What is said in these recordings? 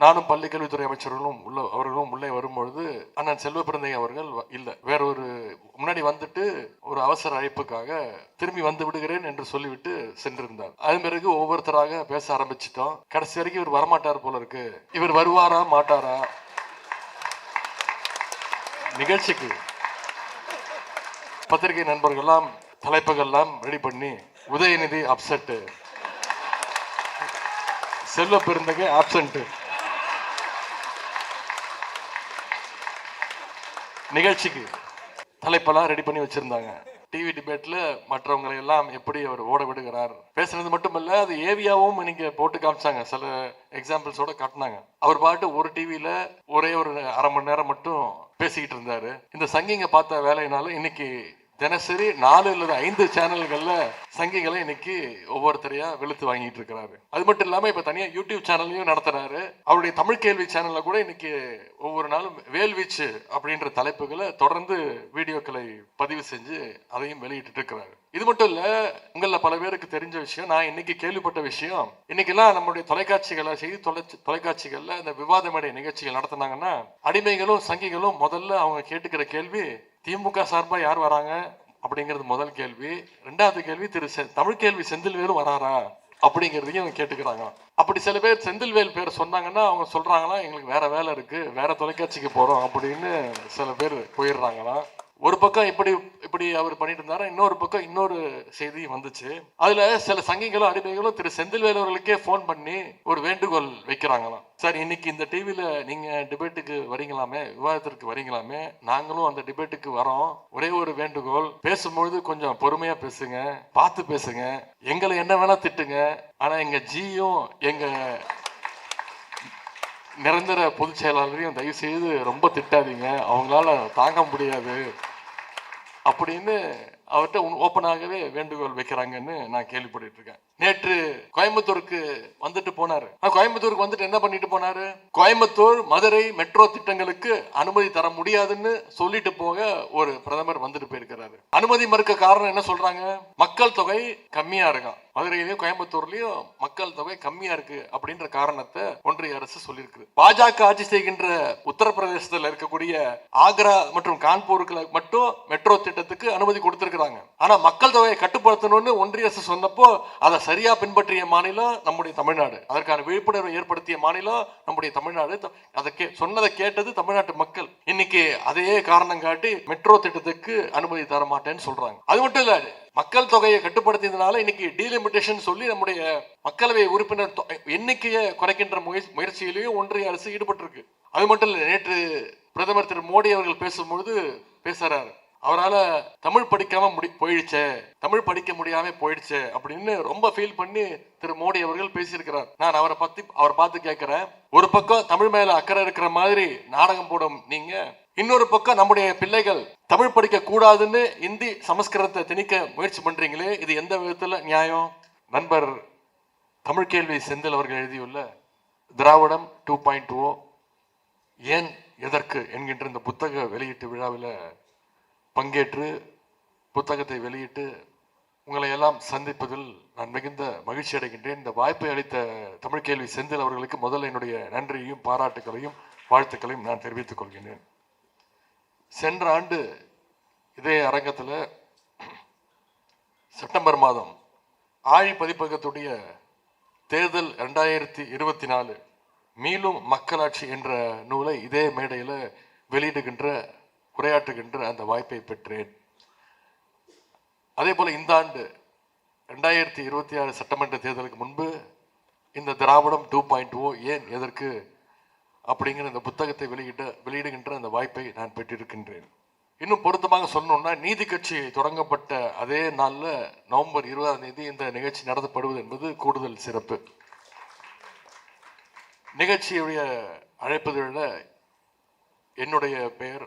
நானும் பள்ளிக்கல்வித்துறை அமைச்சர்களும் அவர்களும் உள்ளே வரும்பொழுது அண்ணன் செல்வ பிறந்தகை அவர்கள் இல்ல வேற ஒரு முன்னாடி வந்துட்டு ஒரு அவசர அழைப்புக்காக திரும்பி வந்து விடுகிறேன் என்று சொல்லிவிட்டு சென்றிருந்தார். அதன் பிறகு ஒவ்வொருத்தராக பேச ஆரம்பிச்சிட்டோம். கடைசி வரைக்கும் இவர் வரமாட்டார் போல இருக்கு. இவர் வருவாரா மாட்டாரா? நிகழ்ச்சிக்கு பத்திரிகை நண்பர்கள்லாம் தலைப்புகள்லாம் ரெடி பண்ணி உதயநிதி அப்செட், செல்வ பெருந்தகை ஆப்சென்ட், நிகழ்ச்சிக்கு தலைப்பெல்லாம் ரெடி பண்ணி வச்சிருந்தாங்க. டிவி டிபேட்ல மற்றவங்களை எல்லாம் எப்படி அவர் ஓட விடுகிறார் பேசுறது மட்டுமல்ல, அது ஏவியாவும் இன்னைக்கு போட்டு காமிச்சாங்க. சில எக்ஸாம்பிள்ஸோட காட்டினாங்க. அவர் பாட்டு ஒரு டிவியில ஒரே ஒரு அரை மணி நேரம் மட்டும் பேசிக்கிட்டு இருந்தாரு. இந்த சங்கிங்க பார்த்த வேலையினால இன்னைக்கு தினசரி 4 அல்லது 5 சேனல்கள்ல சங்கிகளை இன்னைக்கு ஒவ்வொருத்தரையா வெளுத்து வாங்கிட்டு இருக்கிறாரு. அது மட்டும் இல்லாம இப்ப தனியா யூடியூப் சேனல்லையும் நடத்துறாரு. அவருடைய தமிழ் கேள்வி சேனல்ல கூட இன்னைக்கு ஒவ்வொரு நாளும் வேல்வீச்சு அப்படின்ற தலைப்புகளை தொடர்ந்து வீடியோக்களை பதிவு செஞ்சு அதையும் வெளியிட்டு இருக்கிறாரு. இது மட்டும் இல்ல, உங்கள பல பேருக்கு தெரிஞ்ச விஷயம், நான் இன்னைக்கு கேள்விப்பட்ட விஷயம், இன்னைக்கெல்லாம் நம்முடைய தொலைக்காட்சிகளை செய்தி தொலைக்காட்சிகள்ல இந்த விவாத மேடை நிகழ்ச்சிகள் நடத்தினாங்கன்னா அடிமைகளும் சங்கிகளும் முதல்ல அவங்க கேட்டுக்கிற கேள்வி, திமுக சார்பா யார் வராங்க அப்படிங்கிறது முதல் கேள்வி. 2வது கேள்வி, தமிழ் கேள்வி செந்தில்வேலும் வராரா அப்படிங்கிறதையும் கேட்டுக்கிறாங்க. அப்படி சில பேர் செந்தில்வேல் பேர் சொன்னாங்கன்னா அவங்க சொல்றாங்களா, எங்களுக்கு வேற வேலை இருக்கு, வேற தொலைக்காட்சிக்கு போறோம் அப்படின்னு சில பேர் போயிடுறாங்களா. ஒரு பக்கம் இப்படி அவர் பண்ணிட்டு இருந்தாரு, இன்னொரு பக்கம் இன்னொரு செய்தி வந்துச்சு. அதுல சில சங்கிகளும் அடிமைகளும் திரு செந்தில்வேல் அவர்களுக்கே போன் பண்ணி ஒரு வேண்டுகோள் வைக்கிறாங்களாம். சார், இன்னைக்கு இந்த டிவில நீங்க டிபேட்டுக்கு வரீங்களாமே, விவாதத்திற்கு வரீங்களாமே, நாங்களும் அந்த டிபேட்டுக்கு வரோம். ஒரே ஒரு வேண்டுகோள், பேசும்பொழுது கொஞ்சம் பொறுமையா பேசுங்க, பார்த்து பேசுங்க, எங்களை என்ன வேணா திட்டுங்க, ஆனா எங்க ஜியும் எங்க நிரந்தர பொதுச் செயலாளரையும் தயவு செய்து ரொம்ப திட்டாதீங்க, அவங்களால தாங்க முடியாது அப்படின்னு அவர்கிட்ட ஓப்பனாகவே வேண்டுகோள் வைக்கிறாங்கன்னு நான் கேள்விப்பட்டு இருக்கேன். நேற்று கோயம்புத்தூருக்கு வந்துட்டு போனாரு. கோயம்புத்தூருக்கு வந்துட்டு என்ன பண்ணிட்டு போனாரு? கோயம்புத்தூர் மதுரை மெட்ரோ திட்டங்களுக்கு அனுமதி தர முடியாதுன்னு சொல்லிட்டு போக ஒரு பிரதமர் வந்துட்டு போயிருக்கிறாரு. அனுமதி மறுக்க காரணம் என்ன சொல்றாங்க? மக்கள் தொகை கம்மியா இருக்கான், மதுரையிலயும் கோயம்புத்தூர்லயும் மக்கள் தொகை கம்மியா இருக்கு அப்படின்ற காரணத்தை ஒன்றிய அரசு சொல்லியிருக்கு. பாஜக ஆட்சி செய்கின்ற உத்தரப்பிரதேசத்தில் இருக்கக்கூடிய ஆக்ரா மற்றும் கான்பூருக்கு மட்டும் மெட்ரோ திட்டத்துக்கு அனுமதி கொடுத்திருக்கிறாங்க. ஆனா மக்கள் தொகையை கட்டுப்படுத்தணும்னு ஒன்றிய அரசு சொன்னப்போ அதை சரியா பின்பற்றிய மாநிலம் நம்முடைய தமிழ்நாடு. அதற்கான விழிப்புணர்வை ஏற்படுத்திய மாநிலம் நம்முடைய தமிழ்நாடு. அதை சொன்னதை கேட்டது தமிழ்நாட்டு மக்கள். இன்னைக்கு அதையே காரணம் காட்டி மெட்ரோ திட்டத்துக்கு அனுமதி தர மாட்டேன்னு சொல்றாங்க. அது மட்டும் இல்ல, மக்கள் தொகையை கட்டுப்படுத்தியதுனால இன்னைக்கு டீலிமிட்டேஷன் சொல்லி நம்முடைய மக்களவை உறுப்பினர் எண்ணிக்கையை குறைக்கின்ற முயற்சியிலேயும் ஒன்றிய அரசு ஈடுபட்டிருக்கு. அது மட்டும் இல்ல, நேற்று பிரதமர் திரு மோடி அவர்கள் பேசும்பொழுது பேசுறாரு, அவரால் தமிழ் படிக்காம போயிடுச்சு, தமிழ் படிக்க முடியாம போயிடுச்சு அப்படின்னு ரொம்ப ஃபீல் பண்ணி திரு மோடி அவர்கள் பேசியிருக்கிறார். நான் அவரை பார்த்து கேட்கிறேன், ஒரு பக்கம் தமிழ் மேல அக்கறை இருக்கிற மாதிரி நாடகம் போடும் நீங்க, இன்னொரு பக்கம் நம்முடைய பிள்ளைகள் தமிழ் படிக்க கூடாதுன்னு இந்தி சமஸ்கிருதத்தை திணிக்க முயற்சி பண்றீங்களே, இது எந்த விதத்துல நியாயம்? நண்பர் தமிழ் கேள்வி செந்தில் அவர்கள் எழுதியுள்ள திராவிடம் 2.0 ஏன் எதற்கு என்கின்ற இந்த புத்தக வெளியீட்டு விழாவில் பங்கேற்று புத்தகத்தை வெளியிட்டு உங்களை எல்லாம் சந்திப்பதில் நான் மிகுந்த மகிழ்ச்சி அடைகின்றேன். இந்த வாய்ப்பை அளித்த தமிழ் கேள்வி செந்தில் அவர்களுக்கு முதல்ல என்னுடைய நன்றியையும் பாராட்டுகளையும் வாழ்த்துக்களையும் நான் தெரிவித்துக் கொள்கிறேன். சென்ற ஆண்டு இதே அரங்கத்தில் செப்டம்பர் மாதம் ஆழி பதிப்பகத்துடைய தேர்தல் 2024 மீளும் மக்களாட்சி என்ற நூலை இதே மேடையில் உரையாற்றுகின்ற அந்த வாய்ப்பை பெற்றேன். அதே போல இந்த ஆண்டு 2026 சட்டமன்ற தேர்தலுக்கு முன்பு இந்த திராவிடம் 2.0 ஏன் எதற்கு அப்படிங்கிற இந்த புத்தகத்தை வெளியிடுகின்ற அந்த வாய்ப்பை நான் பெற்றிருக்கின்றேன். இன்னும் பொருத்தமாக சொல்லணும்னா, நீதி கட்சி தொடங்கப்பட்ட அதே நாளில் நவம்பர் 20ஆம் தேதி இந்த நிகழ்ச்சி நடத்தப்படுவது என்பது கூடுதல் சிறப்பு. நிகழ்ச்சியுடைய அழைப்பதில் என்னுடைய பெயர்,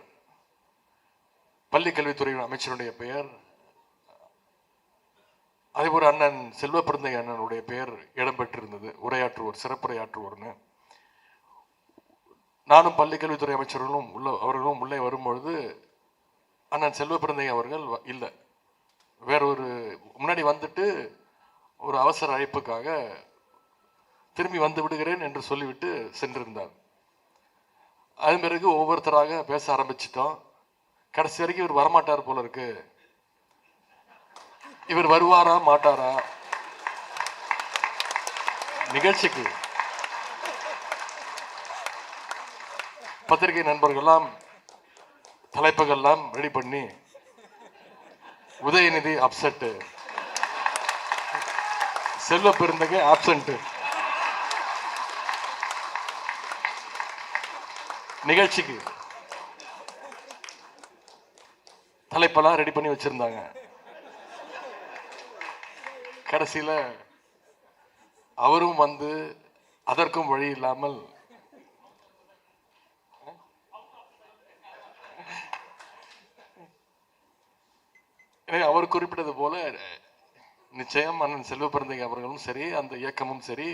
பள்ளி கல்வித்துறை அமைச்சருடைய பெயர், அதேபோல் அண்ணன் செல்வ பிறந்தகை அண்ணனுடைய பெயர் இடம்பெற்றிருந்தது. உரையாற்றுவோர், சிறப்புரையாற்றுவோர்னு. நானும் பள்ளி கல்வித்துறை அமைச்சர்களும் அவர்களும் உள்ளே வரும்பொழுது அண்ணன் செல்வ பிறந்தகை அவர்கள் இல்லை, வேற ஒரு முன்னாடி வந்துட்டு ஒரு அவசர அழைப்புக்காக திரும்பி வந்து விடுகிறேன் என்று சொல்லிவிட்டு சென்றிருந்தார். அதன் பிறகு ஒவ்வொருத்தராக பேச ஆரம்பிச்சிட்டோம். கடைசி வரைக்கும் இவர் வரமாட்டார் போல இருக்கு. இவர் வருவாரா மாட்டாரா நிகழ்ச்சிக்கு? பத்திரிகை நண்பர்கள்லாம் தலைப்புகள்லாம் ரெடி பண்ணி உதயநிதி அப்செட், செல்வ பெருந்தகை ஆப்சென்ட், நிகழ்ச்சிக்கு தலைப்பெல்லாம் ரெடி பண்ணி வச்சிருந்தாங்க. கடைசியில அவரும் வந்து அதற்கும் வழி இல்லாமல் அவர் குறிப்பிட்டது போல நிச்சயம் அண்ணன் செல்வ பெருந்தகை அவர்களும் சரி, அந்த இயக்கமும் சரி,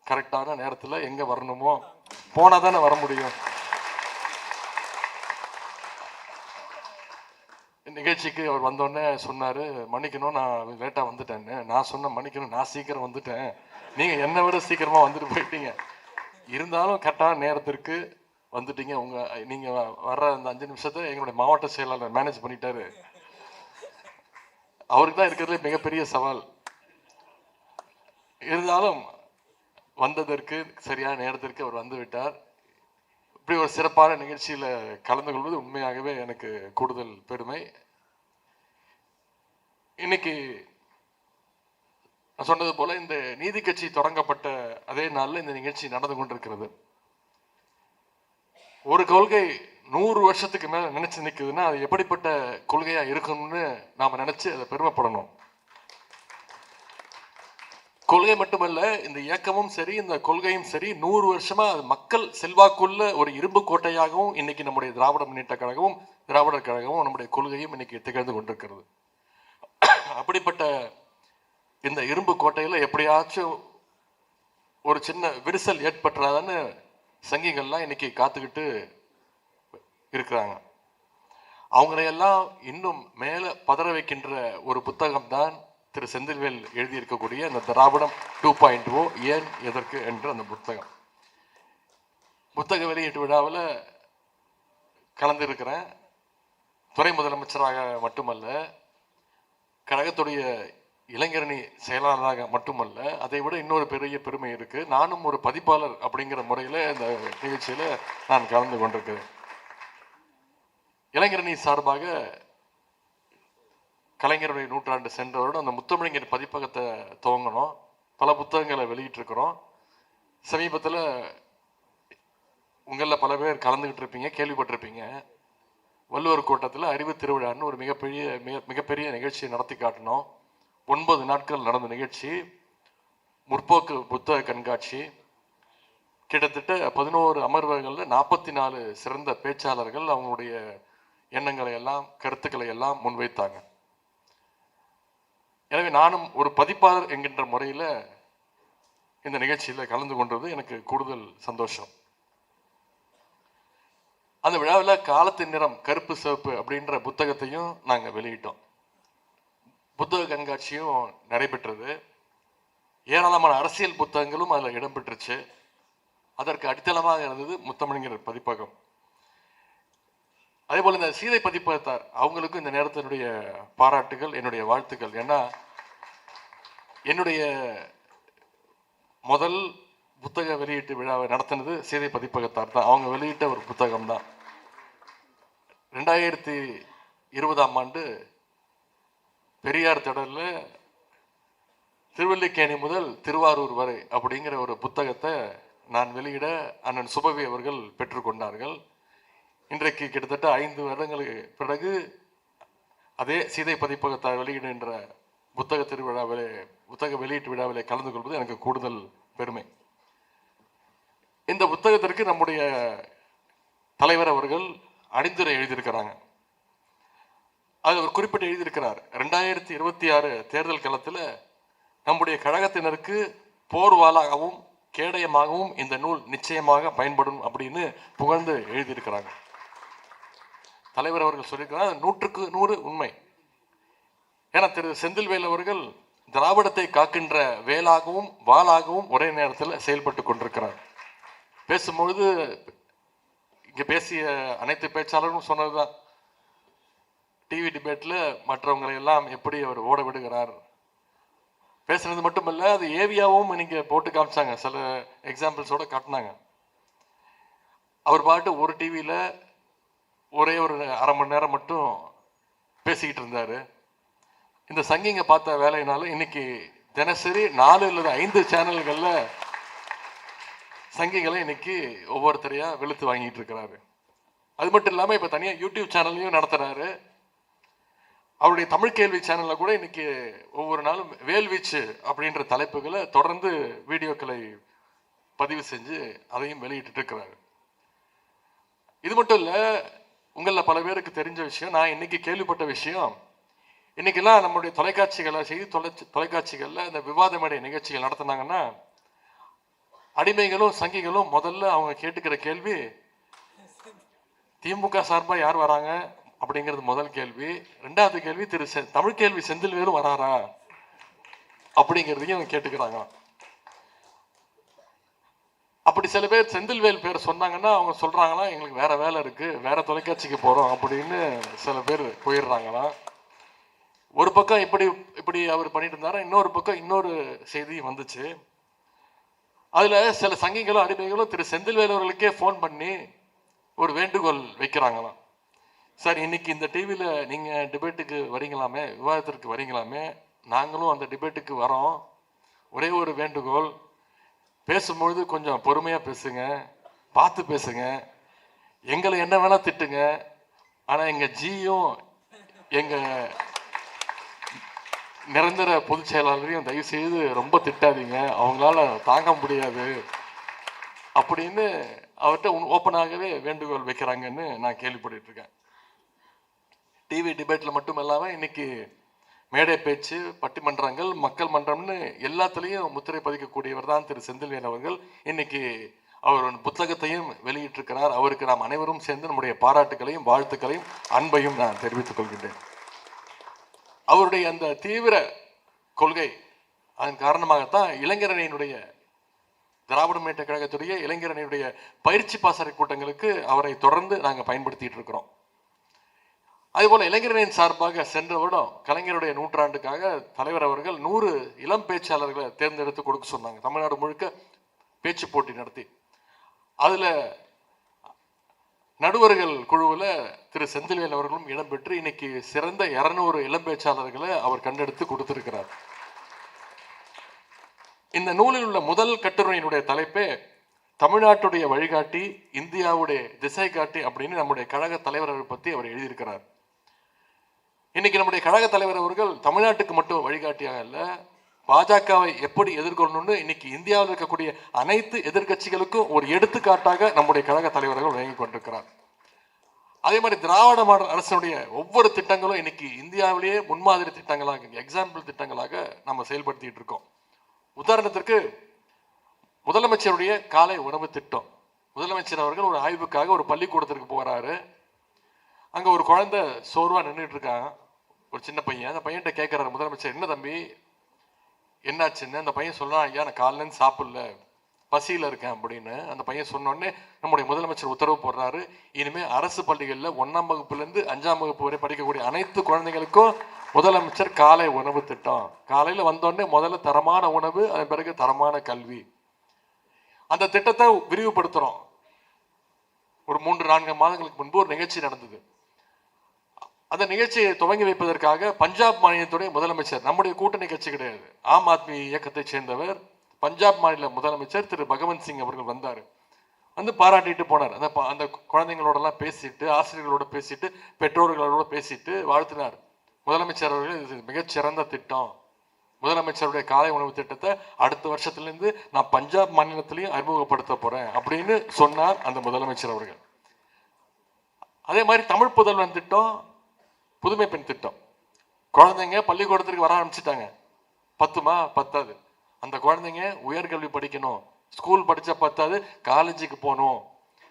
கரெக்டான நேரத்தில் எங்க வரணுமோ போனா தானே வர முடியும். நிகழ்ச்சிக்கு அவர் வந்தோடனே சொன்னாரு, மன்னிக்கணும் நான் லேட்டா வந்துட்டேன்னு. நான் சொன்ன மன்னிக்கணும், நான் சீக்கிரம் வந்துட்டேன், நீங்க என்னை விட சீக்கிரமா வந்துட்டு போயிட்டீங்க, இருந்தாலும் கரெக்டான நேரத்திற்கு வந்துட்டீங்க. நீங்க வர்ற அந்த 5 நிமிஷத்தை எங்களுடைய மாவட்ட செயலாளர் மேனேஜ் பண்ணிட்டாரு. அவருக்கு தான் இருக்கிறதுல மிகப்பெரிய சவால். இருந்தாலும் வந்ததற்கு சரியான நேரத்திற்கு அவர் வந்து விட்டார். இப்படி ஒரு சிறப்பான நிகழ்ச்சியில கலந்து கொள்வது உண்மையாகவே எனக்கு கூடுதல் பெருமை. இன்னைக்கு நான் சொன்னது போல இந்த நீதி கட்சி தொடங்கப்பட்ட அதே நாளில் இந்த நிகழ்ச்சி நடந்து கொண்டிருக்கிறது. ஒரு கொள்கை 100 வருஷத்துக்கு மேல நினைச்சு நிற்குதுன்னா அது எப்படிப்பட்ட கொள்கையா இருக்கணும்னு நாம நினைச்சு அதை பெருமைப்படணும். கொள்கை மட்டுமல்ல, இந்த இயக்கமும் சரி, இந்த கொள்கையும் சரி, 100 வருஷமா அது மக்கள் செல்வாக்குள்ள ஒரு இரும்பு கோட்டையாகவும் இன்னைக்கு நம்முடைய திராவிட முன்னேற்ற கழகமும், திராவிடர் கழகமும், நம்முடைய கொள்கையும் இன்னைக்கு திகழ்ந்து கொண்டிருக்கிறது. அப்படிப்பட்ட இந்த இரும்பு கோட்டையில எப்படியாச்சும் ஒரு சின்ன விரிசல் ஏற்பட்டுறாதான்னு சங்கிகள்லாம் இன்னைக்கு காத்துக்கிட்டு இருக்கிறாங்க. அவங்களையெல்லாம் இன்னும் மேல பதற வைக்கின்ற ஒரு புத்தகம் தான் திரு செந்தில்வேல் எழுதியிருக்கக்கூடிய அந்த திராவிடம் 2.0 ஏன் எதற்கு என்ற அந்த புத்தகம். புத்தக வெளியீட்டு விழாவில் கலந்திருக்கிறேன். துறை முதலமைச்சராக மட்டுமல்ல, கழகத்துடைய இளைஞரணி செயலாளராக மட்டுமல்ல, அதை விட இன்னொரு பெரிய பெருமை இருக்கு. நானும் ஒரு பதிப்பாளர் அப்படிங்கிற முறையில் இந்த நிகழ்ச்சியில நான் கலந்து கொண்டிருக்கிறேன். இளைஞரணி சார்பாக கலைஞருடைய நூற்றாண்டு சென்றவரோட அந்த முத்தமிழர் பதிப்பகத்தை துவங்கணும். பல புத்தகங்களை வெளியிட்டிருக்கிறோம். சமீபத்தில் உங்களில் பல பேர் கலந்துகிட்டு இருப்பீங்க, கேள்விப்பட்டிருப்பீங்க. வள்ளுவர் கோட்டத்தில் அறிவு திருவிழான்னு ஒரு மிகப்பெரிய நிகழ்ச்சியை நடத்தி காட்டினோம். 9 நாட்கள் நடந்த நிகழ்ச்சி. முற்போக்கு புத்தக கண்காட்சி. கிட்டத்தட்ட 11 அமர்வுகளில் 44 சிறந்த பேச்சாளர்கள் அவங்களுடைய எண்ணங்களை எல்லாம், கருத்துக்களை எல்லாம் முன்வைத்தாங்க. எனவே நானும் ஒரு பதிப்பாளர் என்கின்ற முறையில் இந்த நிகழ்ச்சியில் கலந்து கொண்டது எனக்கு கூடுதல் சந்தோஷம். அந்த விழாவில் காலத்தின் நிறம் கருப்பு சிவப்பு அப்படின்ற புத்தகத்தையும் நாங்கள் வெளியிட்டோம். புத்தக கண்காட்சியும் நடைபெற்றது. ஏராளமான அரசியல் புத்தகங்களும் அதில் இடம்பெற்றுச்சு. அதற்கு அடித்தளமாக இருந்தது முத்தமிழர் பதிப்பகம். அதே போல இந்த சீதை பதிப்பகத்தார் அவங்களுக்கும் இந்த நேரத்தினுடைய பாராட்டுகள், என்னுடைய வாழ்த்துக்கள். ஏன்னா என்னுடைய முதல் புத்தக வெளியீட்டு விழாவை நடத்தினது சீதை பதிப்பகத்தார் தான். அவங்க வெளியிட்ட ஒரு புத்தகம் தான். 2020ஆம் ஆண்டு பெரியார் திடலில் திருவல்லிக்கேணி முதல் திருவாரூர் வரை அப்படிங்கிற ஒரு புத்தகத்தை நான் வெளியிட அண்ணன் சுபவி அவர்கள் பெற்றுக்கொண்டார்கள். இன்றைக்கு கிட்டத்தட்ட 5 வருடங்களுக்கு பிறகு அதே சீதை பதிப்பகத்தார் வெளியிடுகின்ற புத்தக வெளியீட்டு விழாவிலே கலந்து கொள்வது எனக்கு கூடுதல் பெருமை. இந்த புத்தகத்திற்கு நம்முடைய தலைவர் அவர்கள் அணிந்துரை எழுதியிருக்கிறாங்க. அது ஒரு குறிப்பிட்டு எழுதியிருக்கிறார். 2026 தேர்தல் களத்தில் நம்முடைய கழகத்தினருக்கு போர்வாலாகவும் கேடயமாகவும் இந்த நூல் நிச்சயமாக பயன்படும் அப்படின்னு புகழ்ந்து எழுதியிருக்கிறாங்க. தலைவர் அவர்கள் சொல்லியிருக்கிறார். 100க்கு 100 உண்மை. ஏன்னா திரு செந்தில்வேல் அவர்கள் திராவிடத்தை காக்கின்ற வேலாகவும் வாளாகவும் ஒரே நேரத்தில் செயல்பட்டு கொண்டிருக்கிறார். பேசும்பொழுது இங்கே பேசிய அனைத்து பேச்சாளர்களும் சொன்னதுதான், டிவி டிபேட்ல மற்றவங்களை எல்லாம் எப்படி அவர் ஓட விடுகிறார். பேசுறது மட்டுமல்ல, அது ஏவியாவும் இன்னைக்கு போட்டு காமிச்சாங்க, சில எக்ஸாம்பிள்ஸோட காட்டினாங்க. அவர் பாட்டு ஒரு டிவியில ஒரே ஒரு அரை மணி நேரம் மட்டும் பேசிக்கிட்டு இருந்தாரு. இந்த சங்கிங்க பார்த்த வேலையினால இன்னைக்கு தினசரி 4 அல்லது 5 சேனல்கள்ல சங்கிகளை இன்னைக்கு ஒவ்வொருத்தரையா வெளுத்து வாங்கிட்டு இருக்கிறாரு. அது மட்டும் இல்லாம இப்ப தனியா யூடியூப் சேனல்லையும் நடத்துறாரு. அவருடைய தமிழ் கேள்வி சேனல்ல கூட இன்னைக்கு ஒவ்வொரு நாளும் வேல்வீச்சு அப்படின்ற தலைப்புகளை தொடர்ந்து வீடியோக்களை பதிவு செஞ்சு அதையும் வெளியிட்டு இருக்கிறாரு. இது மட்டும் இல்ல, உங்கள பல பேருக்கு தெரிஞ்ச விஷயம், நான் இன்னைக்கு கேள்விப்பட்ட விஷயம், இன்னைக்கெல்லாம் நம்முடைய தொலைக்காட்சிகளை செய்தி தொலைக்காட்சிகள்ல இந்த விவாத மேடை நிகழ்ச்சிகள் நடத்தினாங்கன்னா அடிமைகளும் சங்கிகளும் முதல்ல அவங்க கேட்டுக்கிற கேள்வி, திமுக சார்பா யார் வராங்க அப்படிங்கிறது முதல் கேள்வி. 2வது கேள்வி, தமிழ் கேள்வி செந்தில்வேலும் வராரா அப்படிங்கிறதையும் அவங்க கேட்டுக்கிறாங்க. அப்படி சில பேர் செந்தில்வேல் பேர் சொன்னாங்கன்னா அவங்க சொல்றாங்களா, எங்களுக்கு வேற வேலை இருக்கு, வேற தொலைக்காட்சிக்கு போறோம் அப்படின்னு சில பேர் போயிடுறாங்களா. ஒரு பக்கம் இப்படி அவர் பண்ணிட்டு இருந்தாரா, இன்னொரு பக்கம் இன்னொரு செய்தி வந்துச்சு. அதுல சில சங்கிகளும் அடிமைகளும் திரு செந்தில்வேல் அவர்களுக்கே போன் பண்ணி ஒரு வேண்டுகோள் வைக்கிறாங்களாம். சார், இன்னைக்கு இந்த டிவியில நீங்க டிபேட்டுக்கு வரீங்களாமே, விவாதத்திற்கு வரீங்களாமே, நாங்களும் அந்த டிபேட்டுக்கு வரோம். ஒரே ஒரு வேண்டுகோள், பேசும்பொழுது கொஞ்சம் பொறுமையா பேசுங்க, பார்த்து பேசுங்க, எங்களை என்ன வேணா திட்டுங்க, ஆனா எங்க ஜியும் எங்க நிரந்தர பொதுச் செயலாளரையும் தயவு செய்து ரொம்ப திட்டாதீங்க, அவங்களால தாங்க முடியாது அப்படின்னு அவர்கிட்ட ஓப்பனாகவே வேண்டுகோள் வைக்கிறாங்கன்னு நான் கேள்விப்பட்டு இருக்கேன். டிவி டிபேட்ல மட்டும் இல்லாம இன்னைக்கு மேடை பேச்சு, பட்டிமன்றங்கள், மக்கள் மன்றம்னு எல்லாத்துலேயும் முத்திரை பதிக்கக்கூடியவர் தான் திரு செந்தில்வேல் அவர்கள். இன்னைக்கு அவர் புத்தகத்தையும் வெளியிட்டிருக்கிறார். அவருக்கு நாம் அனைவரும் சேர்ந்து நம்முடைய பாராட்டுகளையும் வாழ்த்துக்களையும் அன்பையும் நான் தெரிவித்துக் கொள்கின்றேன். அவருடைய அந்த தீவிர கொள்கை, அதன் காரணமாகத்தான் இளைஞரணியினுடைய, திராவிட முன்னேற்ற கழகத்துடைய இளைஞரணியுடைய பயிற்சி பாசறை கூட்டங்களுக்கு அவரை தொடர்ந்து நாங்கள் பயன்படுத்திட்டு இருக்கிறோம். அதேபோல இளைஞரணியின் சார்பாக சென்ற வருடம் கலைஞருடைய 100ஆண்டுக்காக தலைவர் அவர்கள் 100 இளம் பேச்சாளர்களை தேர்ந்தெடுத்து கொடுக்க சொன்னாங்க. தமிழ்நாடு முழுக்க பேச்சு போட்டி நடத்தி அதுல நடுவர்கள் குழுவில் திரு செந்தில்வேல் அவர்களும் இடம்பெற்று இன்னைக்கு சிறந்த 200 இளம் பேச்சாளர்களை அவர் கண்டெடுத்து கொடுத்திருக்கிறார். இந்த நூலில் உள்ள முதல் கட்டுரையினுடைய தலைப்பே தமிழ்நாட்டுடைய வழிகாட்டி, இந்தியாவுடைய திசை காட்டி அப்படின்னு நம்முடைய கழக தலைவரை பற்றி அவர் எழுதியிருக்கிறார். இன்னைக்கு நம்முடைய கழக தலைவர் அவர்கள் தமிழ்நாட்டுக்கு மட்டும் வழிகாட்டியாக அல்ல, பாஜகவை எப்படி எதிர்கொள்ளணும்னு இன்னைக்கு இந்தியாவில் இருக்கக்கூடிய அனைத்து எதிர்கட்சிகளுக்கும் ஒரு எடுத்துக்காட்டாக நம்முடைய கழக தலைவர்கள் வழங்கி கொண்டிருக்கிறார். அதே மாதிரி திராவிட மாடல் அரசுடைய ஒவ்வொரு திட்டங்களும் இன்னைக்கு இந்தியாவிலேயே முன்மாதிரி திட்டங்களாக, எக்ஸாம்பிள் திட்டங்களாக நம்ம செயல்படுத்திட்டு இருக்கோம். உதாரணத்திற்கு முதலமைச்சருடைய காலை உணவு திட்டம். முதலமைச்சர் அவர்கள் ஒரு ஆய்வுக்காக ஒரு பள்ளிக்கூடத்திற்கு போறாரு. அங்க ஒரு குழந்தை சோர்வா நின்றுட்டு இருக்காங்க, ஒரு சின்ன பையன். அந்த பையன்கிட்ட கேட்கிறாரு முதலமைச்சர், என்ன தம்பி என்னாச்சுன்னு. அந்த பையன் சொல்றான், ஐயா நான் காலையிலேருந்து சாப்பிடல, பசியில இருக்கேன் அப்படின்னு. அந்த பையன் சொன்னோடனே நம்முடைய முதலமைச்சர் உத்தரவு போடுறாரு, இனிமே அரசு பள்ளிகளில் 1ஆம் வகுப்புலேருந்து 5ஆம் வகுப்பு வரை படிக்கக்கூடிய அனைத்து குழந்தைகளுக்கும் முதலமைச்சர் காலை உணவு திட்டம். காலையில வந்தோடனே முதல்ல தரமான உணவு, அதன் பிறகு தரமான கல்வி. அந்த திட்டத்தை விரிவுபடுத்துறோம். ஒரு 3-4 மாதங்களுக்கு முன்பு ஒரு நிகழ்ச்சி நடந்தது. அந்த நிகழ்ச்சியை துவங்கி வைப்பதற்காக பஞ்சாப் மாநிலத்துடைய முதலமைச்சர், நம்முடைய கூட்டணி கட்சி கிடையாது, ஆம் ஆத்மி இயக்கத்தை சேர்ந்தவர், பஞ்சாப் மாநில முதலமைச்சர் திரு பகவந்த் சிங் அவர்கள் வந்தார். வந்து பாராட்டிட்டு போனார். அந்த குழந்தைங்களோடலாம் பேசிட்டு, ஆசிரியர்களோட பேசிட்டு, பெற்றோர்களோட பேசிட்டு வாழ்த்தினார். முதலமைச்சர் அவர்கள் இது மிகச்சிறந்த திட்டம், முதலமைச்சருடைய காலை உணவு திட்டத்தை அடுத்த வருஷத்துலேருந்து நான் பஞ்சாப் மாநிலத்திலையும் அறிமுகப்படுத்த போறேன் அப்படின்னு சொன்னார் அந்த முதலமைச்சர் அவர்கள். அதே மாதிரி தமிழ் புதல்வன் திட்டம், புதுமை பெண் திட்டம். குழந்தைங்க பள்ளிக்கூடத்திற்கு வர ஆரம்பிச்சுட்டாங்க. பத்துமா? பத்தாது. அந்த குழந்தைங்க உயர்கல்வி படிக்கணும், ஸ்கூல் படிச்சா பத்தாது, காலேஜுக்கு போகணும்,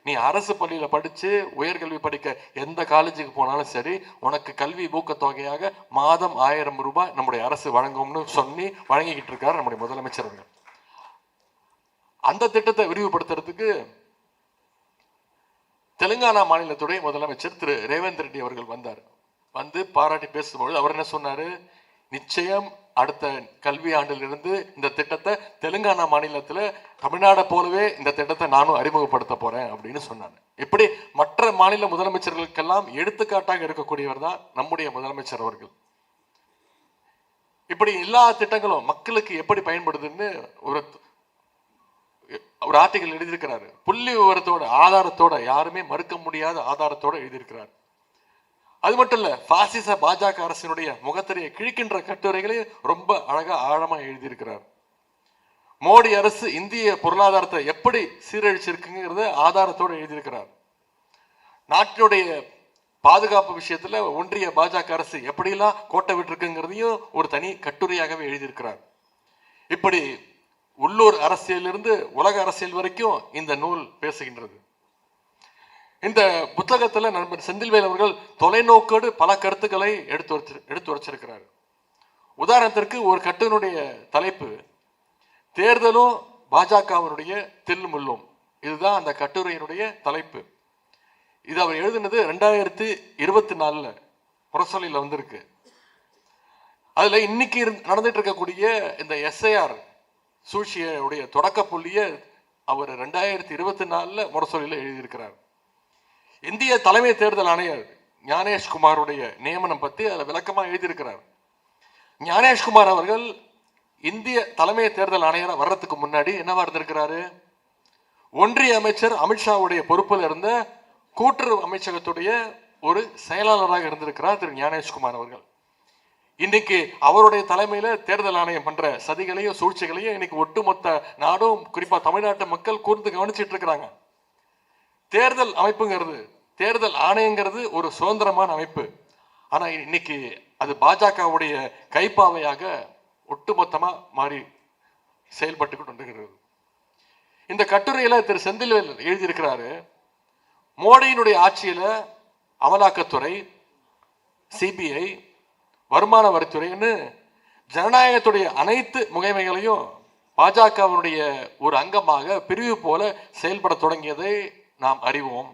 நீ அரசு பள்ளியில் படித்து உயர்கல்வி படிக்க எந்த காலேஜுக்கு போனாலும் சரி, உனக்கு கல்வி ஊக்கத்தொகையாக மாதம் 1000 ரூபாய் நம்முடைய அரசு வழங்கும்னு சொல்லி வழங்கிக்கிட்டு இருக்காரு நம்முடைய முதலமைச்சர். அந்த திட்டத்தை விரிவுபடுத்துறதுக்கு தெலுங்கானா மாநிலத்துடைய முதலமைச்சர் திரு ரேவந்த் ரெட்டி அவர்கள் வந்தார். வந்து பாராட்டி பேசும்பொழுது அவர் என்ன சொன்னாரு, நிச்சயம் அடுத்த கல்வி ஆண்டிலிருந்து இந்த திட்டத்தை தெலுங்கானா மாநிலத்தில் தமிழ்நாடை போலவே இந்த திட்டத்தை நானும் அறிமுகப்படுத்த போறேன் அப்படின்னு சொன்னாங்க. இப்படி மற்ற மாநில முதலமைச்சர்களுக்கெல்லாம் எடுத்துக்காட்டாக இருக்கக்கூடியவர் தான் நம்முடைய முதலமைச்சர் அவர்கள். இப்படி எல்லா திட்டங்களும் மக்களுக்கு எப்படி பயன்படுதுன்னு ஒரு ஆர்டிகல் எழுதியிருக்கிறாரு. புள்ளி விவரத்தோட ஆதாரத்தோட, யாருமே மறுக்க முடியாத ஆதாரத்தோட எழுதியிருக்கிறார். அது மட்டும் இல்ல, பாசிச பாஜக அரசினுடைய முகத்திரையை கிழிக்கின்ற கட்டுரைகளை ரொம்ப அழகா ஆழமா எழுதியிருக்கிறார். மோடி அரசு இந்திய பொருளாதாரத்தை எப்படி சீரழிச்சிருக்குங்கிறத ஆதாரத்தோடு எழுதியிருக்கிறார். நாட்டினுடைய பாதுகாப்பு விஷயத்துல ஒன்றிய பாஜக அரசு எப்படியெல்லாம் கோட்டை விட்டுருக்குங்கிறதையும் ஒரு தனி கட்டுரையாகவே எழுதியிருக்கிறார். இப்படி உள்ளூர் அரசியலிருந்து உலக அரசியல் வரைக்கும் இந்த நூல் பேசுகின்றது. இந்த புத்தகத்துல நண்பர் செந்தில்வேல் அவர்கள் தொலைநோக்கோடு பல கருத்துக்களை எடுத்து வச்சிருக்கிறார். உதாரணத்திற்கு ஒரு கட்டுனுடைய தலைப்பு தேர்தலும் பாஜகவினுடைய தில்முல்லும். இதுதான் அந்த கட்டுரையினுடைய தலைப்பு. இது அவர் எழுதினது 2024 புரசொலியில் வந்திருக்கு. அதுல இன்னைக்கு நடந்துட்டு இருக்கக்கூடிய இந்த SIR சூழ்ச்சியுடைய தொடக்க புள்ளிய அவர் 2024 முரசொலியில் எழுதியிருக்கிறார். இந்திய தலைமை தேர்தல் ஆணையர் ஞானேஷ்குமாருடைய நியமனம் பத்தி அதில் விளக்கமா எழுதியிருக்கிறார். ஞானேஷ்குமார் அவர்கள் இந்திய தலைமை தேர்தல் ஆணையராக வர்றதுக்கு முன்னாடி என்னவா இருந்திருக்கிறாரு, ஒன்றிய அமைச்சர் அமித்ஷாவுடைய பொறுப்பில் இருந்த கூட்டுறவு அமைச்சகத்துடைய ஒரு செயலாளராக இருந்திருக்கிறார் திரு ஞானேஷ்குமார் அவர்கள். இன்னைக்கு அவருடைய தலைமையில தேர்தல் ஆணையம் பண்ற சதிகளையும் சூழ்ச்சிகளையும் இன்னைக்கு ஒட்டுமொத்த நாடும், குறிப்பா தமிழ்நாட்டு மக்கள் கூர்ந்து கவனிச்சிட்டு இருக்கிறாங்க. தேர்தல் அமைப்புங்கிறது, தேர்தல் ஆணையங்கிறது ஒரு சுதந்திரமான அமைப்பு. ஆனா இன்னைக்கு அது பாஜகவுடைய கைப்பாவையாக ஒட்டுமொத்தமா மாறி செயல்பட்டு கொண்டிருக்கிறது. இந்த கட்டுரையில திரு செந்தில்வேல் எழுதியிருக்கிறாரு, மோடியினுடைய ஆட்சியில அமலாக்கத்துறை, CBI, வருமான வரித்துறைன்னு ஜனநாயகத்துடைய அனைத்து முகமைகளையும் பாஜகவினுடைய ஒரு அங்கமாக பிரிவு போல செயல்பட தொடங்கியதை நாம் அறிவோம்.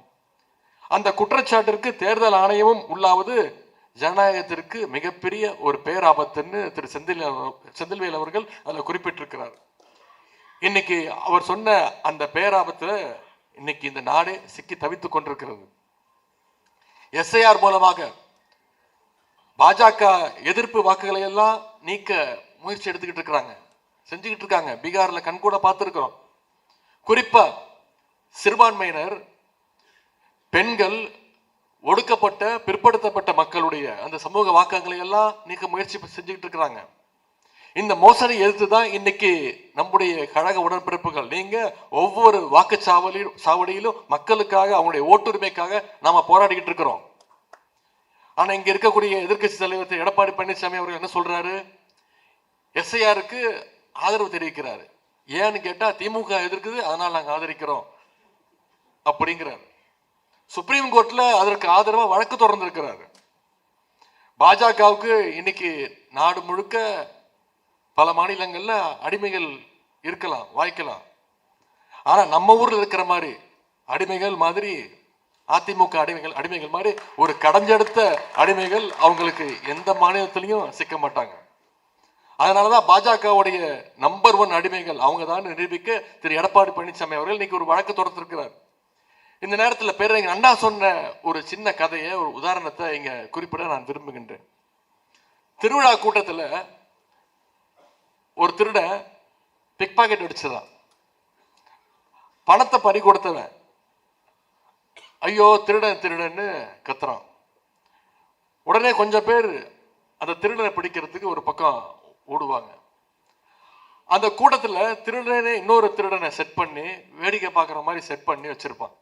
அந்த குற்றச்சாட்டிற்கு தேர்தல் ஆணையமும் உள்ளாவது ஜனநாயகத்திற்கு மிகப்பெரிய ஒரு பேராபத்துன்னு திரு செந்தில்வேல் அவர்கள் அதில் குறிப்பிட்டிருக்கிறார். இன்னைக்கு அவர் சொன்ன அந்த பேராபத்துல இன்னைக்கு இந்த நாடே சிக்கி தவித்துக் கொண்டிருக்கிறது. SIR மூலமாக பாஜக எதிர்ப்பு வாக்குகளை எல்லாம் நீக்க முயற்சி எடுத்துக்கிட்டு இருக்கிறாங்க, செஞ்சுக்கிட்டு இருக்காங்க. பீகார்ல கண்கூட பார்த்திருக்கிறோம். குறிப்பா சிறுபான்மையினர், பெண்கள், ஒடுக்கப்பட்ட பிற்படுத்தப்பட்ட மக்களுடைய அந்த சமூக வாக்குகளை எல்லாம் நீக்க முயற்சி செஞ்சுக்கிட்டு இருக்கிறாங்க. இந்த மோசடி எதிர்த்து தான் இன்னைக்கு நம்முடைய கழக உடன்பிறப்புகள் நீங்க ஒவ்வொரு வாக்குச்சாவடியிலும் மக்களுக்காக, அவங்களுடைய ஓட்டுரிமைக்காக நாம போராடிக்கிட்டு இருக்கிறோம். ஆனா இங்க இருக்கக்கூடிய எதிர்கட்சி தலைவர் திரு எடப்பாடி பழனிசாமி அவர்கள் என்ன சொல்றாரு, SIRக்கு ஆதரவு தெரிவிக்கிறாரு. ஏன்னு கேட்டா திமுக எதிர்க்குது, அதனால நாங்க ஆதரிக்கிறோம் அப்படிங்கிறாரு. சுப்ரீம் கோர்ட்ல அதற்கு ஆதரவா வழக்கு தொடர்ந்து இருக்கிறாரு. பாஜகவுக்கு இன்னைக்கு நாடு முழுக்க பல மாநிலங்கள்ல அடிமைகள் இருக்கலாம், வாய்க்கலாம். ஆனா நம்ம ஊர்ல இருக்கிற மாதிரி அடிமைகள் மாதிரி, அதிமுக அடிமைகள் மாதிரி ஒரு கடைஞ்செடுத்த அடிமைகள் அவங்களுக்கு எந்த மாநிலத்திலையும் சிக்க மாட்டாங்க. அதனாலதான் பாஜகவுடைய நம்பர் 1 அடிமைகள் அவங்க தான் நிரூபிக்க திரு எடப்பாடி பழனிசாமி அவர்கள் இன்னைக்கு ஒரு வழக்கு தொடர்ந்திருக்கிறார். இந்த நேரத்தில் பேரறிஞர் அண்ணா சொன்ன ஒரு சின்ன கதையை, ஒரு உதாரணத்தை இங்க குறிப்பிட நான் விரும்புகின்றேன். திருவிழா கூட்டத்தில் ஒரு திருடன் பிக் பாக்கெட் அடிச்சதான், பணத்தை பறி கொடுத்தவன் ஐயோ திருடன் திருடன்னு கத்துறான். உடனே கொஞ்சம் பேர் அந்த திருடனை பிடிக்கிறதுக்கு ஒரு பக்கம் ஓடுவாங்க. அந்த கூட்டத்தில் திருடனே இன்னொரு திருடனை செட் பண்ணி வேடிக்கை பார்க்குற மாதிரி செட் பண்ணி வச்சிருப்பான்.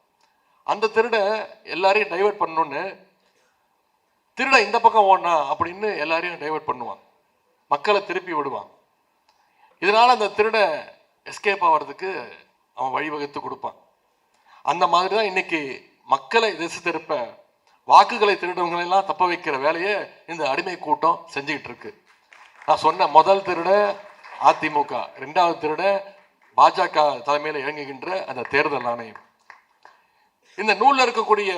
அந்த திருடன் எல்லாரையும் டைவர்ட் பண்ணணும்னு திருடன் இந்த பக்கம் ஓடனா அப்படின்னு எல்லாரையும் டைவர்ட் பண்ணுவான், மக்களை திருப்பி விடுவான். இதனால அந்த திருடன் எஸ்கேப் ஆகிறதுக்கு அவன் வழிவகுத்து கொடுப்பான். அந்த மாதிரி தான் இன்னைக்கு மக்களை திசை திருப்ப, வாக்குகளை திருடுவங்களை எல்லாம் தப்ப வைக்கிற வேலையை இந்த அடிமை கூட்டம் செஞ்சுக்கிட்டு இருக்கு. நான் சொன்ன முதல் திருட அதிமுக, இரண்டாவது திருட பாஜக தலைமையில் இயங்குகின்ற அந்த தேர்தல் ஆணையம். இந்த நூல்ல இருக்கக்கூடிய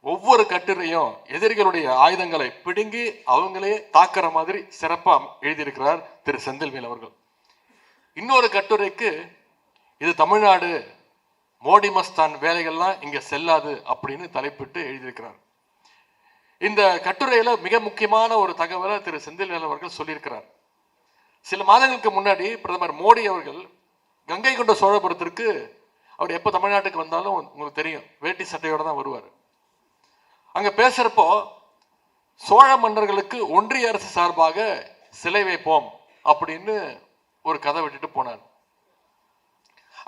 ஒவ்வொரு கட்டுரையும் எதிரிகளுடைய ஆயுதங்களை பிடுங்கி அவங்களே தாக்குற மாதிரி சிறப்பா எழுதியிருக்கிறார் திரு செந்தில்வேல் அவர்கள். இன்னொரு கட்டுரைக்கு இது தமிழ்நாடு, மோடி மஸ்தான் வேலைகள்லாம் இங்க செல்லாது அப்படின்னு தலைப்பிட்டு எழுதியிருக்கிறார். இந்த கட்டுரையில மிக முக்கியமான ஒரு தகவலை திரு செந்தில்வேல் அவர்கள் சொல்லியிருக்கிறார். சில மாதங்களுக்கு முன்னாடி பிரதமர் மோடி அவர்கள் கங்கை கொண்ட சோழபுரத்திற்கு அவர் எப்போ தமிழ்நாட்டுக்கு வந்தாலும் உங்களுக்கு தெரியும், வேட்டி சட்டையோட தான் வருவார். அங்க பேசுறப்போ சோழ மன்னர்களுக்கு ஒன்றிய அரசு சார்பாக சிலை வைப்போம் அப்படின்னு ஒரு கதை விட்டுட்டு போனார்.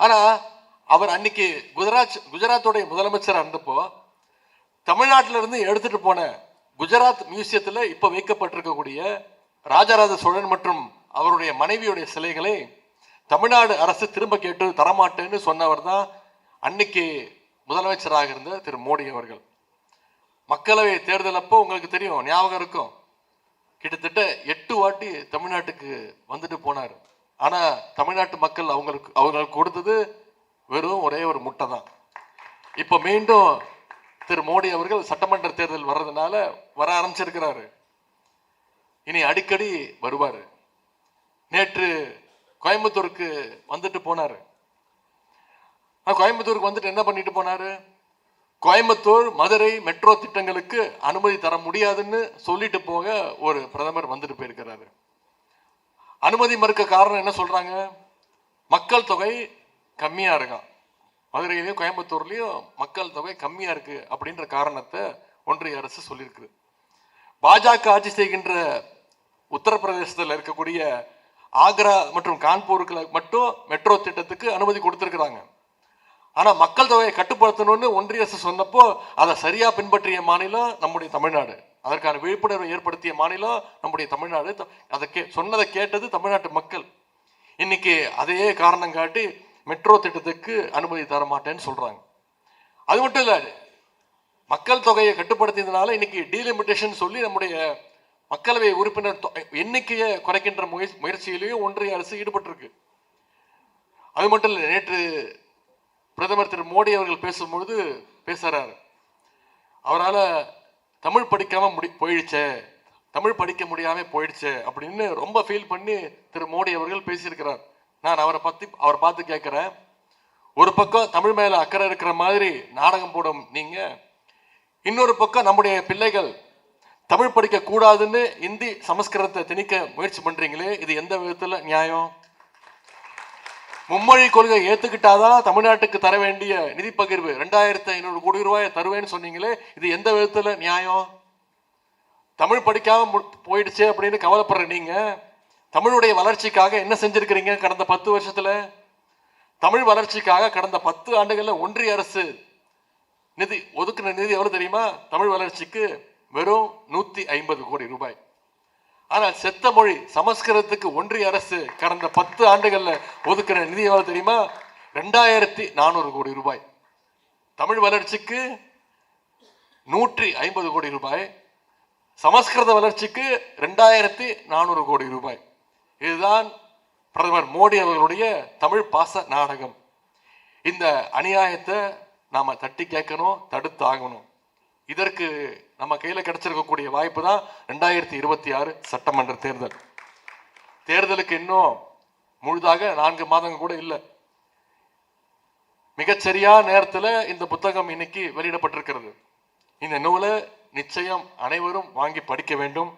ஆனா அவர் அன்னைக்கு குஜராத்தோடைய முதலமைச்சராக இருந்தப்போ தமிழ்நாட்டில இருந்து எடுத்துட்டு போன குஜராத் மியூசியத்தில் இப்ப வைக்கப்பட்டிருக்கக்கூடிய ராஜராஜ சோழன் மற்றும் அவருடைய மனைவியுடைய சிலைகளை தமிழ்நாடு அரசு திரும்ப கேட்டு தரமாட்டேன்னு சொன்னவர் தான் அன்னைக்கு முதலமைச்சராக இருந்த திரு மோடி அவர்கள். மக்களவை தேர்தல் அப்போ உங்களுக்கு தெரியும், ஞாபகம் இருக்கும், கிட்டத்தட்ட 8 வாட்டி தமிழ்நாட்டுக்கு வந்துட்டு போனார். ஆனா தமிழ்நாட்டு மக்கள் அவங்களுக்கு கொடுத்தது வெறும் ஒரே ஒரு முட்டை தான். இப்ப மீண்டும் திரு மோடி அவர்கள் சட்டமன்ற தேர்தல் வர்றதுனால வர ஆரம்பிச்சிருக்கிறாரு. இனி அடிக்கடி வருவாரு. நேற்று கோயம்புத்தூருக்கு வந்துட்டு போனாரு. கோயம்புத்தூருக்கு வந்துட்டு என்ன பண்ணிட்டு போனாரு? கோயம்புத்தூர் மதுரை மெட்ரோ திட்டங்களுக்கு அனுமதி தர முடியாதுன்னு சொல்லிட்டு போக ஒரு பிரதமர் வந்துட்டு போயிருக்கிறாரு. அனுமதி மறுக்க காரணம் என்ன சொல்றாங்க? மக்கள் தொகை கம்மியா இருக்கான், மதுரையிலையும் கோயம்புத்தூர்லயும் மக்கள் தொகை கம்மியா இருக்கு அப்படின்ற காரணத்தை ஒன்றிய அரசு சொல்லியிருக்கு. பாஜக ஆட்சி செய்கின்ற உத்தரப்பிரதேசத்தில் இருக்கக்கூடிய ஆக்ரா மற்றும் கான்பூருக்கு மட்டும் மெட்ரோ திட்டத்துக்கு அனுமதி கொடுத்திருக்கிறாங்க. ஆனா மக்கள் தொகையை கட்டுப்படுத்தணும்னு ஒன்றிய அரசு சொன்னப்போ அதை சரியா பின்பற்றிய மாநிலம் நம்முடைய தமிழ்நாடு. அதற்கான விழிப்புணர்வை ஏற்படுத்திய மாநிலம் நம்முடைய தமிழ்நாடு. அதை சொன்னதை கேட்டது தமிழ்நாட்டு மக்கள். இன்னைக்கு அதையே காரணம் காட்டி மெட்ரோ திட்டத்துக்கு அனுமதி தர மாட்டேன்னு சொல்றாங்க. அது மட்டும் இல்ல, மக்கள் தொகையை கட்டுப்படுத்தியதுனால இன்னைக்கு டீலிமிட்டேஷன் சொல்லி நம்முடைய மக்களவை உறுப்பினர் எண்ணிக்கையை குறைக்கின்ற முயற்சியிலேயும் ஒன்றிய அரசு ஈடுபட்டிருக்கு. அது மட்டும் இல்லை, நேற்று பிரதமர் திரு மோடி அவர்கள் பேசும்பொழுது பேசுறாரு, அவரால் தமிழ் படிக்காம போயிடுச்சே, தமிழ் படிக்க முடியாம போயிடுச்சே அப்படின்னு ரொம்ப ஃபீல் பண்ணி திரு மோடி அவர்கள் பேசியிருக்கிறார். நான் அவரை பார்த்து கேட்கிறேன், ஒரு பக்கம் தமிழ் மேல அக்கறை இருக்கிற மாதிரி நாடகம் போடும் நீங்க, இன்னொரு பக்கம் நம்முடைய பிள்ளைகள் தமிழ் படிக்க கூடாதுன்னு இந்தி சமஸ்கிருதத்தை திணிக்க முயற்சி பண்றீங்களே, இது எந்த விதத்துல நியாயம்? மும்மொழி கொள்கை ஏத்துக்கிட்டாதான் தமிழ்நாட்டுக்கு தர வேண்டிய நிதி பகிர்வு 2500 கோடி ரூபாய் தருவேன்னு சொன்னீங்களே, இது எந்த விதத்துல நியாயம்? தமிழ் படிக்காம போயிடுச்சே அப்படின்னு கவலைப்படுற நீங்க தமிழுடைய வளர்ச்சிக்காக என்ன செஞ்சிருக்கிறீங்க? கடந்த 10 வருஷத்துல தமிழ் வளர்ச்சிக்காக கடந்த 10 ஆண்டுகள்ல ஒன்றிய அரசு ஒதுக்கின நிதி எவ்வளவு தெரியுமா? தமிழ் வளர்ச்சிக்கு வெறும் 150 கோடி ரூபாய். ஆனால் செத்த மொழி சமஸ்கிருதத்துக்கு ஒன்றிய அரசு கடந்த 10 ஆண்டுகள்ல ஒதுக்கின நிதி எவ்வளவு தெரியுமா? 2400 கோடி ரூபாய். தமிழ் வளர்ச்சிக்கு 150 கோடி ரூபாய், சமஸ்கிருத வளர்ச்சிக்கு 2400 கோடி ரூபாய். இதுதான் பிரதமர் மோடி அவர்களுடைய தமிழ் பாச நாடகம். இந்த அநியாயத்தை நாம தட்டி கேட்கணும், தடுத்து ஆகணும். இதற்கு நம்ம கையில கிடைச்சிருக்கக்கூடிய வாய்ப்பு தான் 2026 சட்டமன்ற தேர்தல். தேர்தலுக்கு இன்னும் முழுதாக 4 மாதங்கள் கூட இல்லை. மிகச்சரியான நேரத்தில் இந்த புத்தகம் இன்னைக்கு வெளியிடப்பட்டிருக்கிறது. இந்த நூலை நிச்சயம் அனைவரும் வாங்கி படிக்க வேண்டும்.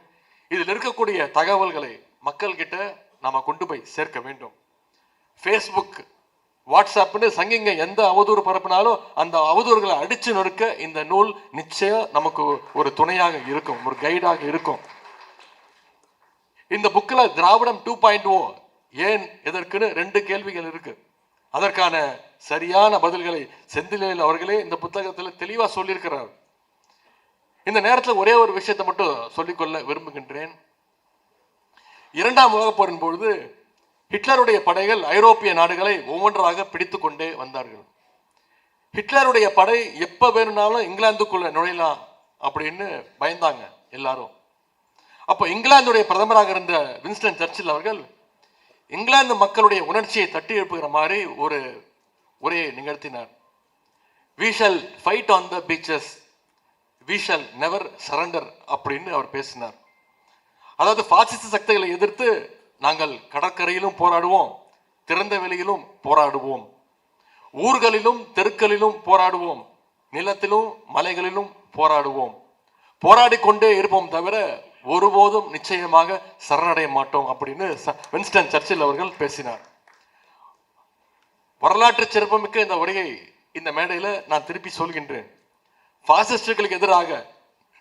இதில் இருக்கக்கூடிய தகவல்களை மக்கள் கிட்ட நாம கொண்டு போய் சேர்க்க வேண்டும். ஃபேஸ்புக், வாட்ஸ்அப்னு சங்கிங்க எந்த அவதூறு பரப்பினாலும் அந்த அவதூறுகளை அடிச்சு நொறுக்க இந்த நூல் நிச்சயம் நமக்கு ஒரு துணையாக இருக்கும், ஒரு கைடாக இருக்கும். இந்த புக்கில் திராவிடம் 2.0 ஏன் எதற்குன்னு 2 கேள்விகள் இருக்கு. அதற்கான சரியான பதில்களை செந்தில்வேல் அவர்களே இந்த புத்தகத்தில் தெளிவா சொல்லியிருக்கிறார். இந்த நேரத்தில் ஒரே ஒரு விஷயத்தை மட்டும் சொல்லிக்கொள்ள விரும்புகின்றேன். 2ஆம் உலகப் போரின் பொழுது ஹிட்லருடைய படைகள் ஐரோப்பிய நாடுகளை ஒவ்வொன்றாக பிடித்து கொண்டே வந்தார்கள். ஹிட்லருடைய படை எப்ப வேணும்னாலும் இங்கிலாந்துக்குள்ள நுழையலாம் அப்படின்னு பயந்தாங்க எல்லாரும். அப்போ இங்கிலாந்துடைய பிரதமராக இருந்த வின்ஸ்டன் சர்ச்சில் அவர்கள் இங்கிலாந்து மக்களுடைய உணர்ச்சியை தட்டி எழுப்புகிற மாதிரி ஒரு உரையை நிகழ்த்தினார். We shall fight on the beaches, we shall never surrender அப்படின்னு அவர் பேசினார். அதாவது பாசிச சக்திகளை எதிர்த்து நாங்கள் கடற்கரையிலும் போராடுவோம், திறந்த வெளியிலும் போராடுவோம், ஊர்களிலும் தெருக்களிலும் போராடுவோம், நிலத்திலும் மலைகளிலும் போராடுவோம், போராடி கொண்டே இருப்போம் தவிர ஒருபோதும் நிச்சயமாக சரணடைய மாட்டோம் அப்படின்னு வின்ஸ்டன் சர்ச்சில் அவர்கள் பேசினார். வரலாற்று சிறப்புமிக்க இந்த உரையை இந்த மேடையில் நான் திருப்பி சொல்கின்றேன். பாசிஸ்டுகளுக்கு எதிராக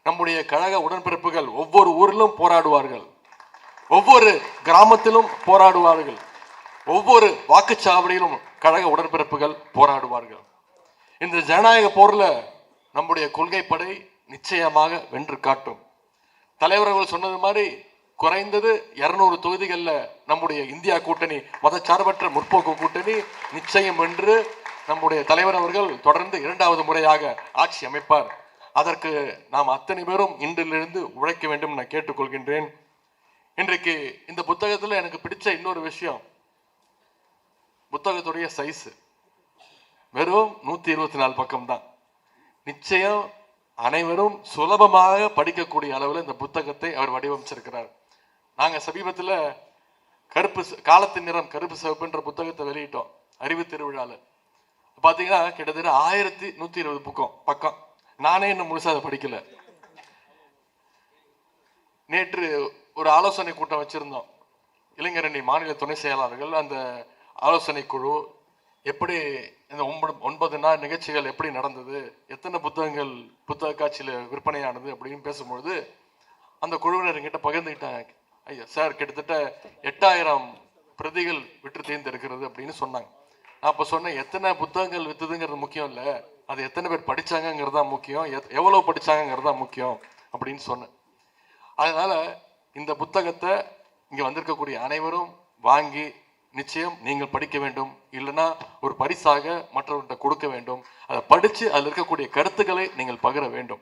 நம்முடைய கழக உடன்பிறப்புகள் ஒவ்வொரு ஊரிலும் போராடுவார்கள், ஒவ்வொரு கிராமத்திலும் போராடுவார்கள், ஒவ்வொரு வாக்குச்சாவடியிலும் கழக உடன்பிறப்புகள் போராடுவார்கள். இந்த ஜனநாயக போர்ல நம்முடைய கொள்கை படை நிச்சயமாக வென்று காட்டும். தலைவர்கள் சொன்னது மாதிரி குறைந்தது 200 தொகுதிகளில் நம்முடைய இந்தியா கூட்டணி, மதச்சார்பற்ற முற்போக்கு கூட்டணி நிச்சயம் வென்று நம்முடைய தலைவர் அவர்கள் தொடர்ந்து 2வது முறையாக ஆட்சி அமைப்பார். அதற்கு நாம் அத்தனை பேரும் இன்றிலிருந்து உழைக்க வேண்டும் நான் கேட்டுக்கொள்கின்றேன். இன்றைக்கு இந்த புத்தகத்தில் எனக்கு பிடிச்ச இன்னொரு விஷயம், புத்தகத்துடைய சைஸ் வெறும் 124 பக்கம் தான். நிச்சயம் அனைவரும் சுலபமாக படிக்கக்கூடிய அளவில் இந்த புத்தகத்தை அவர் வடிவமைச்சிருக்கிறார். நாங்கள் சமீபத்தில் காலத்தின் நிறம் கருப்பு சிவப்புன்ற புத்தகத்தை வெளியிட்டோம் அறிவு திருவிழாவில். பார்த்தீங்கன்னா கிட்டத்தட்ட 1120 பக்கம். நானே இன்னும் முழுசா அதை படிக்கல. நேற்று ஒரு ஆலோசனை கூட்டம் வச்சிருந்தோம். இளைஞரணி மாநில துணை செயலாளர்கள், அந்த ஆலோசனை குழு எப்படி இந்த 9 நாள் நிகழ்ச்சிகள் எப்படி நடந்தது, எத்தனை புத்தகங்கள் புத்தக காட்சியில் விற்பனையானது அப்படின்னு பேசும்பொழுது அந்த குழுவினர் என்கிட்ட பகிர்ந்துக்கிட்டாங்க. ஐயா சார், கிட்டத்தட்ட 8000 பிரதிகள் விற்று தேர்ந்தெடுக்கிறது அப்படின்னு சொன்னாங்க. நான் அப்போ சொன்னேன், எத்தனை புத்தகங்கள் விற்றுதுங்கிறது முக்கியம் இல்லை, அது எத்தனை பேர் படித்தாங்கிறது தான் முக்கியம், எவ்வளோ படித்தாங்கிறது தான் முக்கியம் அப்படின்னு சொன்னேன். அதனால இந்த புத்தகத்தை இங்கே வந்திருக்கக்கூடிய அனைவரும் வாங்கி நிச்சயம் நீங்கள் படிக்க வேண்டும், இல்லைன்னா ஒரு பரிசாக மற்றவர்கிட்ட கொடுக்க வேண்டும். அதை படித்து அதில் இருக்கக்கூடிய கருத்துக்களை நீங்கள் பகிர வேண்டும்.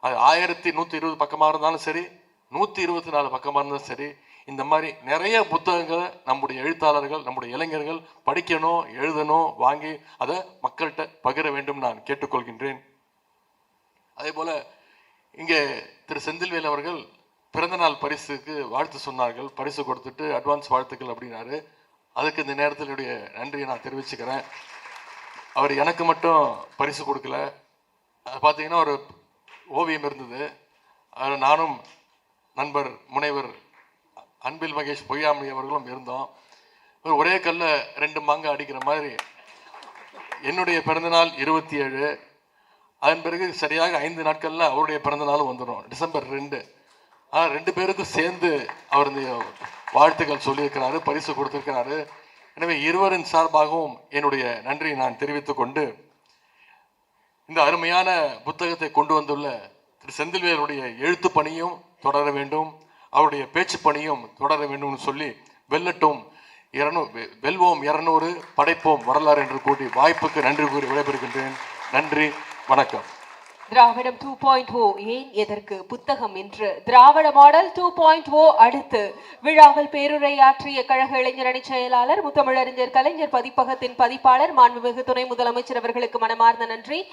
அது 1120 பக்கமாக இருந்தாலும் சரி, 124 பக்கமாக இருந்தாலும் சரி, இந்த மாதிரி நிறைய புத்தகங்களை நம்முடைய எழுத்தாளர்கள், நம்முடைய இளைஞர்கள் படிக்கணும், எழுதணும், வாங்கி அதை மக்கள்கிட்ட பகிர வேண்டும் நான் கேட்டுக்கொள்கின்றேன். அதே போல இங்கே திரு செந்தில்வேல் அவர்கள் பிறந்தநாள் பரிசுக்கு வாழ்த்து சொன்னார்கள். பரிசு கொடுத்துட்டு அட்வான்ஸ் வாழ்த்துக்கள் அப்படின்னாரு. அதுக்கு இந்த நேரத்தில் என்னுடைய நன்றியை நான் தெரிவிச்சுக்கிறேன். அவர் எனக்கு மட்டும் பரிசு கொடுக்கல. பார்த்தீங்கன்னா ஒரு ஓவியம் இருந்தது, அதில் நானும் நண்பர் முனைவர் அன்பில் மகேஷ் பொய்யாமணி அவர்களும் இருந்தோம். ஒரே கல்ல 2 மாங்க அடிக்கிற மாதிரி. என்னுடைய பிறந்தநாள் 27, அதன் பிறகு சரியாக 5 நாட்கள்ல அவருடைய பிறந்தநாளும் வந்துடும், டிசம்பர் 2. ஆனால் 2 பேருக்கும் சேர்ந்து அவர் இந்த வாழ்த்துக்கள் சொல்லியிருக்கிறாரு, பரிசு கொடுத்திருக்கிறாரு. எனவே இருவரின் சார்பாகவும் என்னுடைய நன்றியை நான் தெரிவித்துக் கொண்டு, இந்த அருமையான புத்தகத்தை கொண்டு வந்துள்ள திரு செந்தில்வேலுடைய எழுத்து பணியும் தொடர வேண்டும், அவருடைய பேச்சு பணியும் தொடர வேண்டும் சொல்லி வெல்லட்டும் 200 வெல்வோம் 200 படைப்போம் வரலாறு என்று கூறி வாய்ப்புக்கு நன்றி கூறி விடைபெறுகின்றேன். நன்றி, வணக்கம். திராவிடம் 2.0 ஏன் எதற்கு புத்தகம் என்று திராவிட மாடல் 2.0 அடுத்து விழாவில் பேருரையாற்றிய கழக இளைஞரணி செயலாளர் முத்தமிழறிஞர் கலைஞர் பதிப்பகத்தின் பதிப்பாளர் மாண்புமிகு துணை முதலமைச்சர் அவர்களுக்கு மனமார்ந்த நன்றி.